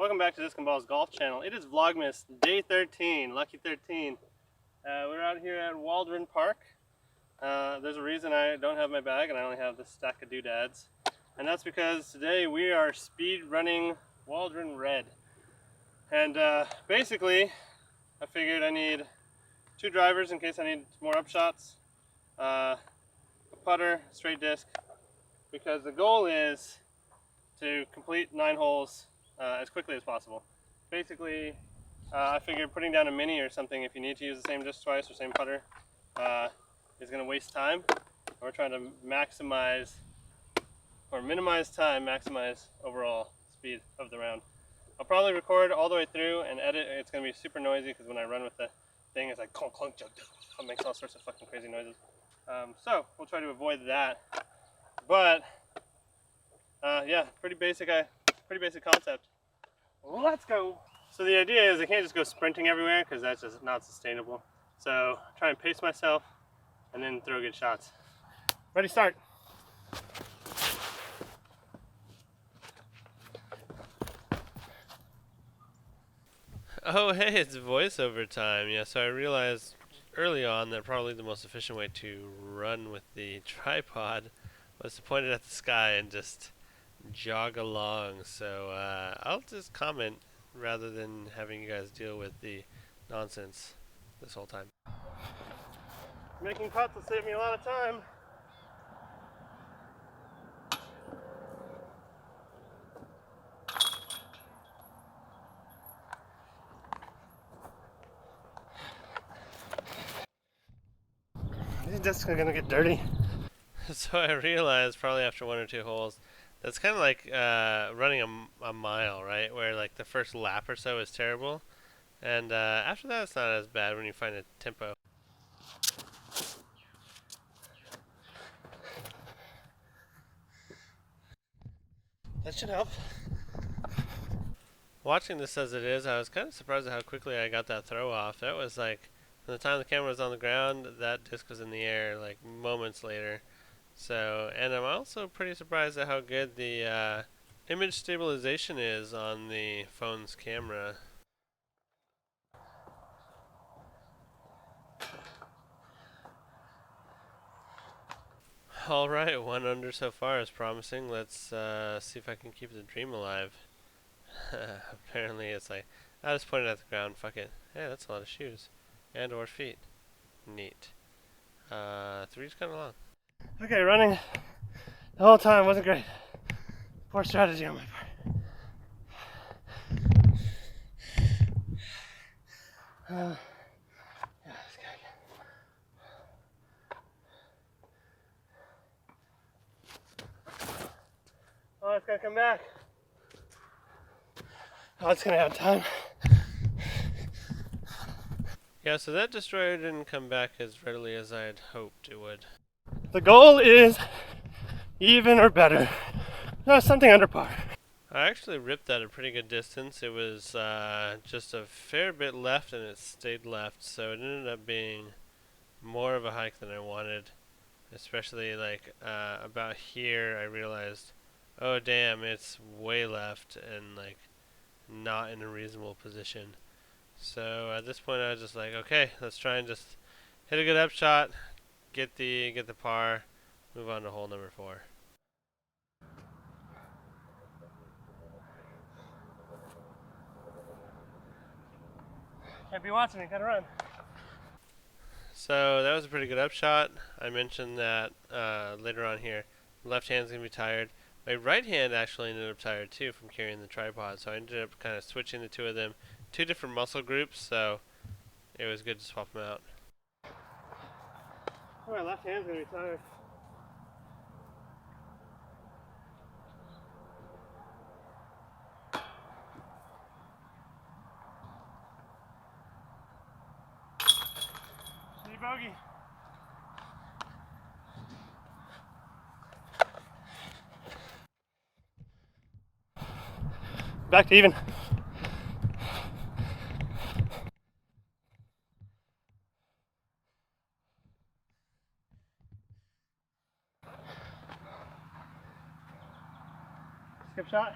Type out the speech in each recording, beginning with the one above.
Welcome back to Disc and Balls Golf Channel. It is Vlogmas day 13, lucky 13. We're out here at Waldron Park. There's a reason I don't have my bag and I only have this stack of doodads. And that's because today we are speed running Waldron Red. And basically, I figured I need 2 drivers in case I need more upshots, a putter, straight disc, because the goal is to complete 9 holes as quickly as possible. Basically, I figured putting down a mini or something, if you need to use the same disc twice or same putter, is going to waste time. We're trying to maximize or minimize time, maximize overall speed of the round. I'll probably record all the way through and edit. It's going to be super noisy because when I run with the thing, it's like clunk, clunk, junk, it makes all sorts of fucking crazy noises. So we'll try to avoid that. But yeah, pretty basic concept. Let's go. So the idea is I can't just go sprinting everywhere because that's just not sustainable. So try and pace myself and then throw good shots. Ready, start. Oh hey, it's voiceover time. Yeah, so I realized early on that probably the most efficient way to run with the tripod was to point it at the sky and just jog along. So I'll just comment rather than having you guys deal with the nonsense this whole time. Making putts will save me a lot of time. These discs are gonna get dirty. So I realized probably after 1 or 2 holes, that's kind of like running a mile, right? Where like the first lap or so is terrible, and after that it's not as bad when you find a tempo. That should help. Watching this as it is, I was kind of surprised at how quickly I got that throw off. That was like, from the time the camera was on the ground, that disc was in the air like moments later. So, and I'm also pretty surprised at how good the image stabilization is on the phone's camera. Alright, 1 under so far is promising. Let's see if I can keep the dream alive. Apparently it's like, I just pointed at the ground, fuck it. Hey, that's a lot of shoes. And or feet. Neat. 3's kind of long. Okay, running the whole time wasn't great. Poor strategy on my part. Yeah, let's go again. Oh, it's gonna come back. Oh, it's gonna have time. Yeah, so that destroyer didn't come back as readily as I had hoped it would. The goal is even or better. No, something under par. I actually ripped that a pretty good distance. It was just a fair bit left and it stayed left, so it ended up being more of a hike than I wanted. Especially like about here I realized, oh damn, it's way left and like not in a reasonable position. So at this point I was just like, okay, let's try and just hit a good upshot, get the par, move on to hole number 4. Can't be watching me, gotta run. So that was a pretty good upshot. I mentioned that later on here, left hand's gonna be tired. My right hand actually ended up tired too from carrying the tripod, so I ended up kind of switching the 2 of them, 2 different muscle groups, so it was good to swap them out. Oh, my left hand's gonna be tired. Any bogey? Back to even. Skip shot.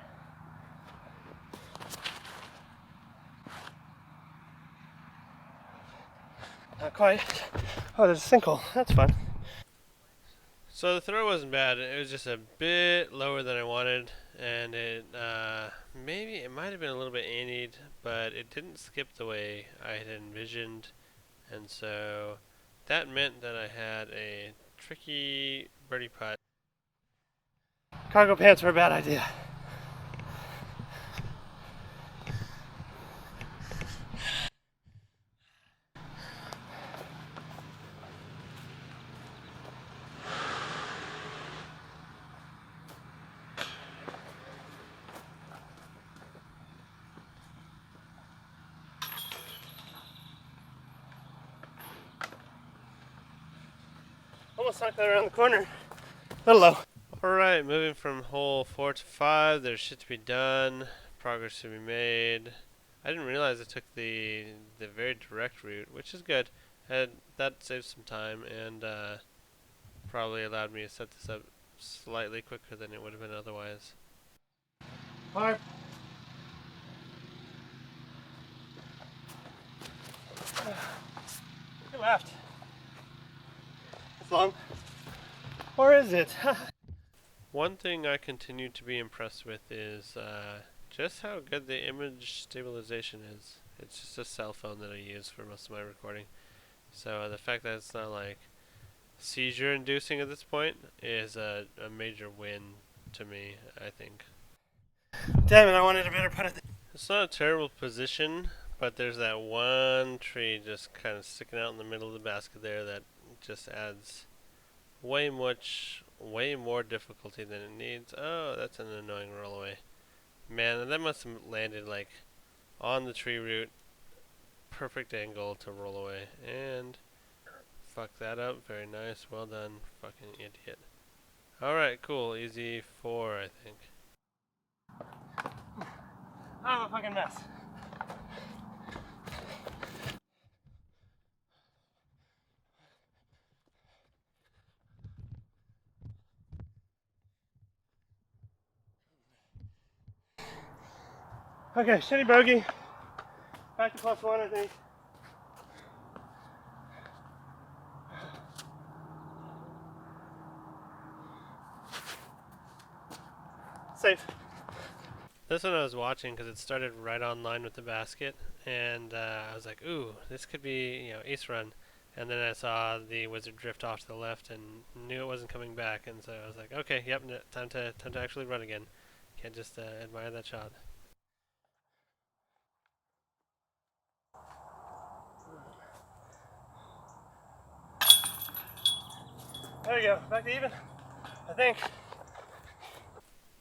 Not quite. Oh, there's a sinkhole. That's fun. So the throw wasn't bad. It was just a bit lower than I wanted, and maybe it might have been a little bit antied, but it didn't skip the way I had envisioned, and so that meant that I had a tricky birdie putt. Cargo pants were a bad idea. Almost knocked that around the corner. A little low. Alright, moving from hole 4 to 5. There's shit to be done. Progress to be made. I didn't realize it took the very direct route, which is good. That saved some time and probably allowed me to set this up slightly quicker than it would have been otherwise. Hard. To left. It's long. Or is it? One thing I continue to be impressed with is just how good the image stabilization is. It's just a cell phone that I use for most of my recording. So the fact that it's not like seizure inducing at this point is a major win to me, I think. Damn it, I wanted a better putt at the... It's not a terrible position, but there's that one tree just kind of sticking out in the middle of the basket there that just adds way more difficulty than it needs. Oh, that's an annoying roll away. Man, that must have landed like on the tree root. Perfect angle to roll away. And fuck that up. Very nice. Well done. Fucking idiot. Alright, cool. Easy 4, I think. I'm a fucking mess. Okay, shitty bogey. Back to +1, I think. Safe. This one I was watching because it started right on line with the basket, and I was like, ooh, this could be, ace run. And then I saw the wizard drift off to the left and knew it wasn't coming back, and so I was like, okay, yep, time to actually run again. Can't just admire that shot. There you go, back to even, I think.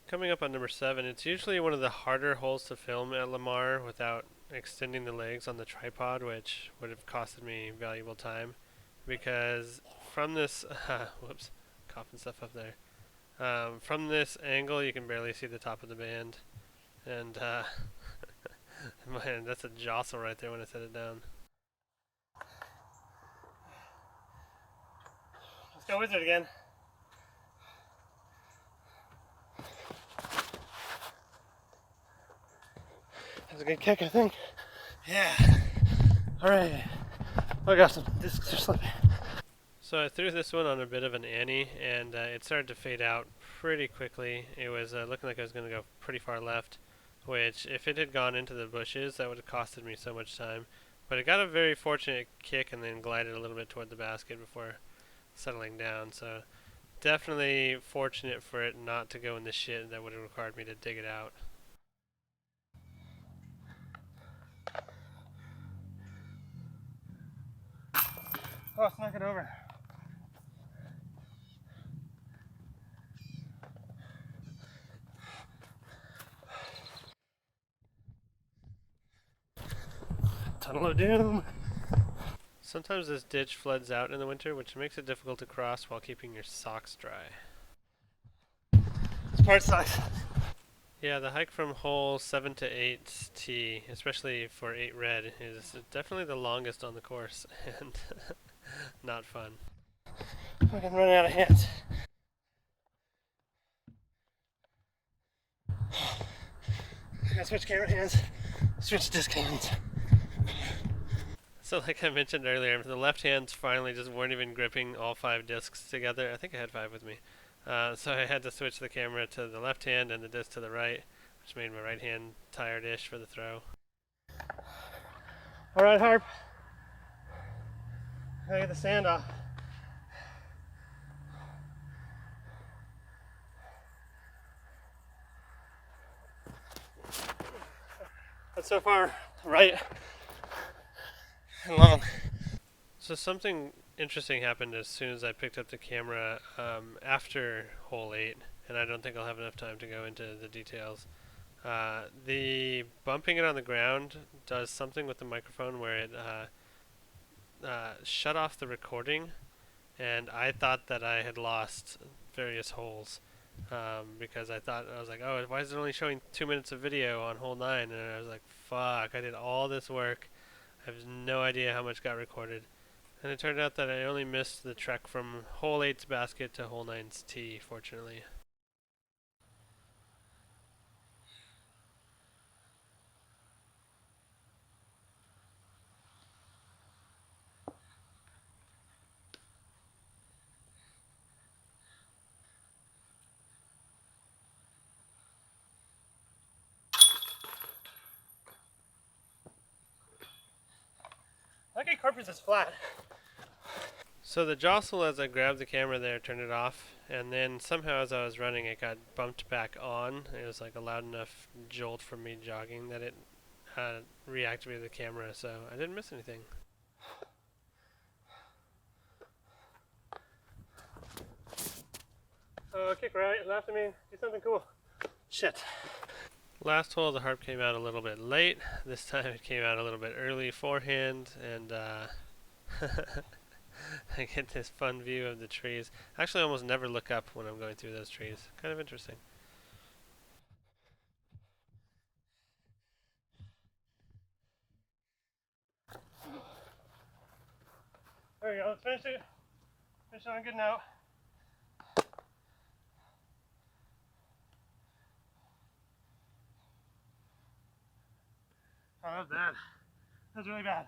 Coming up on number 7, it's usually one of the harder holes to film at Lamar without extending the legs on the tripod, which would have costed me valuable time, because from this, whoops, coughing stuff up there. From this angle, you can barely see the top of the band, and man, that's a jostle right there when I set it down. Let's go wizard again. That's a good kick, I think. Yeah. Alright. Oh gosh, the discs are slipping. So I threw this one on a bit of an ante, and it started to fade out pretty quickly. It was looking like I was going to go pretty far left, which if it had gone into the bushes, that would have costed me so much time. But it got a very fortunate kick and then glided a little bit toward the basket before settling down. So definitely fortunate for it not to go in the shit that would have required me to dig it out. Oh, snuck it over. Tunnel of doom. Sometimes this ditch floods out in the winter, which makes it difficult to cross while keeping your socks dry. This part sucks. Yeah, the hike from hole 7 to 8 T, especially for 8 red, is definitely the longest on the course, and not fun. Fucking running out of hands. I gotta switch camera hands, switch disc hands. So like I mentioned earlier, the left hands finally just weren't even gripping all 5 discs together. I think I had 5 with me. So I had to switch the camera to the left hand and the disc to the right, which made my right hand tired-ish for the throw. All right, Harp. Gotta get the sand off. That's so far right and long. So something interesting happened as soon as I picked up the camera after hole 8, and I don't think I'll have enough time to go into the details. The bumping it on the ground does something with the microphone where it shut off the recording, and I thought that I had lost various holes because I was like, oh, why is it only showing 2 minutes of video on hole 9? And I was like, fuck, I did all this work. I have no idea how much got recorded. And it turned out that I only missed the trek from hole 8's basket to hole 9's tee, fortunately. Lucky Corpus is flat. So the jostle as I grabbed the camera there turned it off, and then somehow as I was running it got bumped back on. It was like a loud enough jolt from me jogging that it reactivated the camera, so I didn't miss anything. Kick right, left of me, do something cool. Shit. Last hole the harp came out a little bit late. This time it came out a little bit early forehand, and I get this fun view of the trees. Actually, I almost never look up when I'm going through those trees. Kind of interesting. There we go, let's finish it. Finish it on a good note. Oh, that was bad. That was really bad.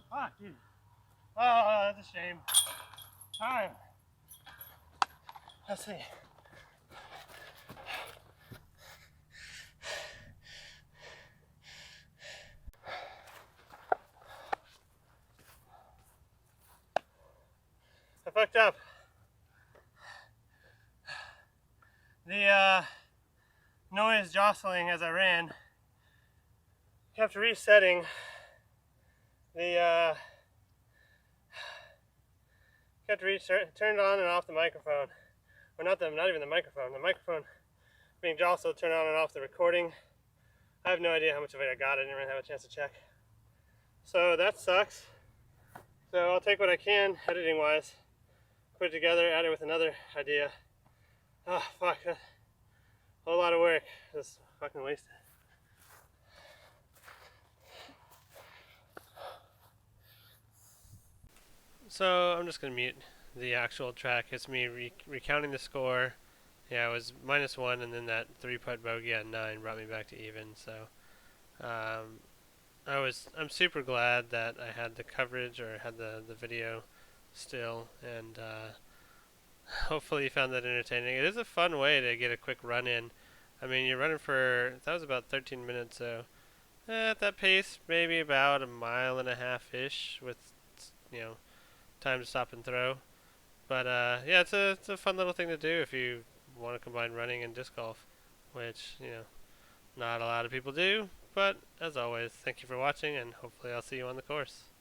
Fuck, dude. Oh, that's a shame. Time. Let's see. I fucked up. The noise jostling as I ran kept resetting the turned on and off the microphone. Or not even the microphone. The microphone being jostled turned on and off the recording. I have no idea how much of it I got. I didn't really have a chance to check. So that sucks. So I'll take what I can, editing wise, put it together, add it with another idea. Oh, fuck. A whole lot of work. Just fucking wasted. So I'm just going to mute the actual track. It's me recounting the score. Yeah, it was -1, and then that 3-putt bogey at 9 brought me back to even. So I'm super glad that I had the coverage or had the video still, and hopefully you found that entertaining. It is a fun way to get a quick run in. I mean, you're running for, that was about 13 minutes, so at that pace, maybe about a mile and a half-ish with, time to stop and throw. But yeah, it's a fun little thing to do if you want to combine running and disc golf, which, not a lot of people do. But as always, thank you for watching, and hopefully I'll see you on the course.